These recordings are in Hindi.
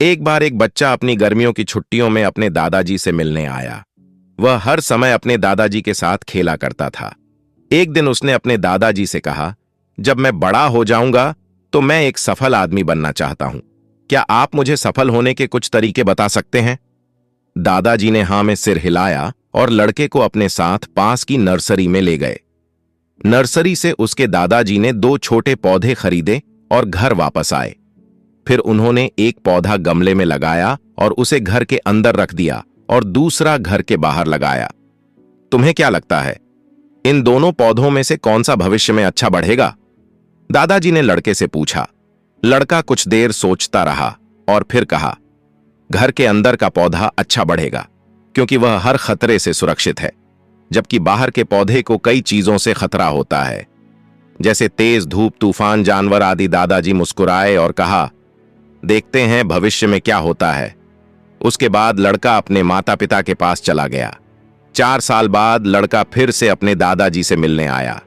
एक बार एक बच्चा अपनी गर्मियों की छुट्टियों में अपने दादाजी से मिलने आया। वह हर समय अपने दादाजी के साथ खेला करता था। एक दिन उसने अपने दादाजी से कहा, जब मैं बड़ा हो जाऊंगा तो मैं एक सफल आदमी बनना चाहता हूं। क्या आप मुझे सफल होने के कुछ तरीके बता सकते हैं? दादाजी ने हां में सिर हिलाया और लड़के को अपने साथ पास की नर्सरी में ले गए। नर्सरी से उसके दादाजी ने 2 छोटे पौधे खरीदे और घर वापस आए। फिर उन्होंने एक पौधा गमले में लगाया और उसे घर के अंदर रख दिया और दूसरा घर के बाहर लगाया। तुम्हें क्या लगता है, इन दोनों पौधों में से कौन सा भविष्य में अच्छा बढ़ेगा? दादाजी ने लड़के से पूछा। लड़का कुछ देर सोचता रहा और फिर कहा, घर के अंदर का पौधा अच्छा बढ़ेगा क्योंकि वह हर खतरे से सुरक्षित है, जबकि बाहर के पौधे को कई चीजों से खतरा होता है, जैसे तेज धूप, तूफान, जानवर आदि। दादाजी मुस्कुराए और कहा, देखते हैं भविष्य में क्या होता है। उसके बाद लड़का अपने माता पिता के पास चला गया। 4 साल बाद लड़का फिर से अपने दादाजी से मिलने आया।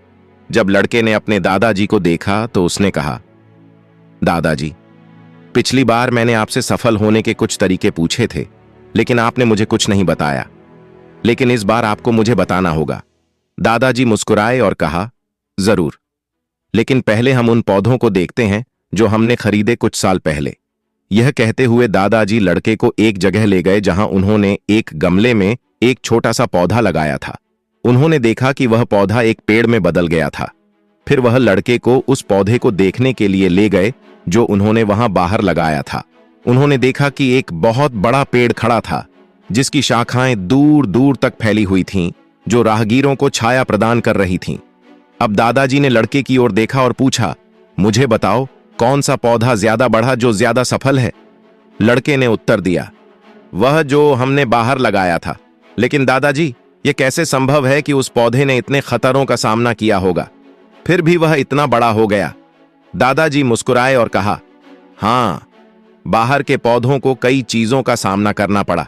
जब लड़के ने अपने दादाजी को देखा तो उसने कहा, दादाजी, पिछली बार मैंने आपसे सफल होने के कुछ तरीके पूछे थे, लेकिन आपने मुझे कुछ नहीं बताया। लेकिन इस बार आपको मुझे बताना होगा। दादाजी मुस्कुराए और कहा, जरूर, लेकिन पहले हम उन पौधों को देखते हैं जो हमने खरीदे कुछ साल पहले। यह कहते हुए दादाजी लड़के को एक जगह ले गए जहां उन्होंने एक गमले में एक छोटा सा पौधा लगाया था। उन्होंने देखा कि वह पौधा एक पेड़ में बदल गया था। फिर वह लड़के को उस पौधे को देखने के लिए ले गए जो उन्होंने वहां बाहर लगाया था। उन्होंने देखा कि एक बहुत बड़ा पेड़ खड़ा था जिसकी शाखाएं दूर दूर तक फैली हुई थीं, जो राहगीरों को छाया प्रदान कर रही थीं। अब दादाजी ने लड़के की ओर देखा और पूछा, मुझे बताओ, कौन सा पौधा ज्यादा बढ़ा, जो ज्यादा सफल है? लड़के ने उत्तर दिया, वह जो हमने बाहर लगाया था। लेकिन दादाजी, यह कैसे संभव है कि उस पौधे ने इतने खतरों का सामना किया होगा, फिर भी वह इतना बड़ा हो गया? दादाजी मुस्कुराए और कहा, हां, बाहर के पौधों को कई चीजों का सामना करना पड़ा,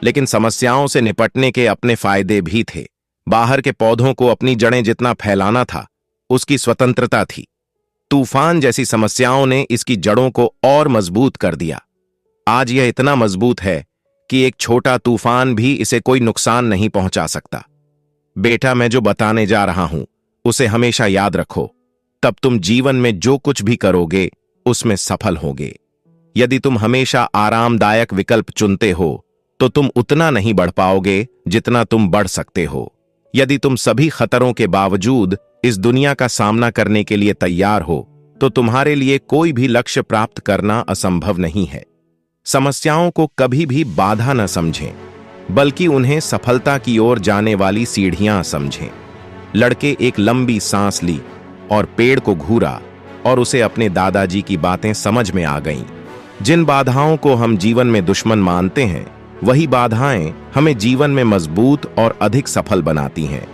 लेकिन समस्याओं से निपटने के अपने फायदे भी थे। बाहर के पौधों को अपनी जड़ें जितना फैलाना था, उसकी स्वतंत्रता थी। तूफान जैसी समस्याओं ने इसकी जड़ों को और मजबूत कर दिया। आज यह इतना मजबूत है कि एक छोटा तूफान भी इसे कोई नुकसान नहीं पहुंचा सकता। बेटा, मैं जो बताने जा रहा हूं उसे हमेशा याद रखो, तब तुम जीवन में जो कुछ भी करोगे उसमें सफल होगे। यदि तुम हमेशा आरामदायक विकल्प चुनते हो तो तुम उतना नहीं बढ़ पाओगे जितना तुम बढ़ सकते हो। यदि तुम सभी खतरों के बावजूद इस दुनिया का सामना करने के लिए तैयार हो तो तुम्हारे लिए कोई भी लक्ष्य प्राप्त करना असंभव नहीं है। समस्याओं को कभी भी बाधा न समझें, बल्कि उन्हें सफलता की ओर जाने वाली सीढ़ियां समझें। लड़के एक लंबी सांस ली और पेड़ को घूरा और उसे अपने दादाजी की बातें समझ में आ गईं। जिन बाधाओं को हम जीवन में दुश्मन मानते हैं, वही बाधाएं हमें जीवन में मजबूत और अधिक सफल बनाती हैं।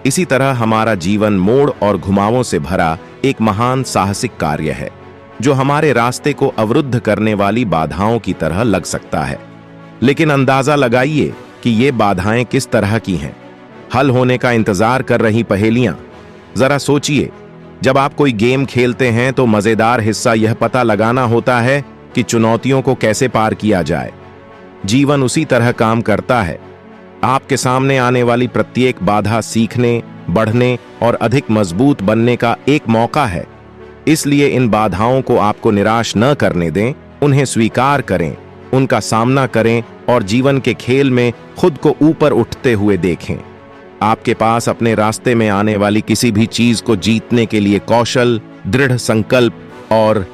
इसी तरह हमारा जीवन मोड़ और घुमावों से भरा एक महान साहसिक कार्य है, जो हमारे रास्ते को अवरुद्ध करने वाली बाधाओं की तरह लग सकता है। लेकिन अंदाजा लगाइए कि ये बाधाएं किस तरह की हैं। हल होने का इंतजार कर रही पहेलियां। जरा सोचिए, जब आप कोई गेम खेलते हैं तो मजेदार हिस्सा यह पता लगाना होता है कि चुनौतियों को कैसे पार किया जाए। जीवन उसी तरह काम करता है। आपके सामने आने वाली प्रत्येक बाधा सीखने, बढ़ने और अधिक मजबूत बनने का एक मौका है। इसलिए इन बाधाओं को आपको निराश न करने दें, उन्हें स्वीकार करें, उनका सामना करें और जीवन के खेल में खुद को ऊपर उठते हुए देखें। आपके पास अपने रास्ते में आने वाली किसी भी चीज को जीतने के लिए कौशल, दृढ़ संकल्प और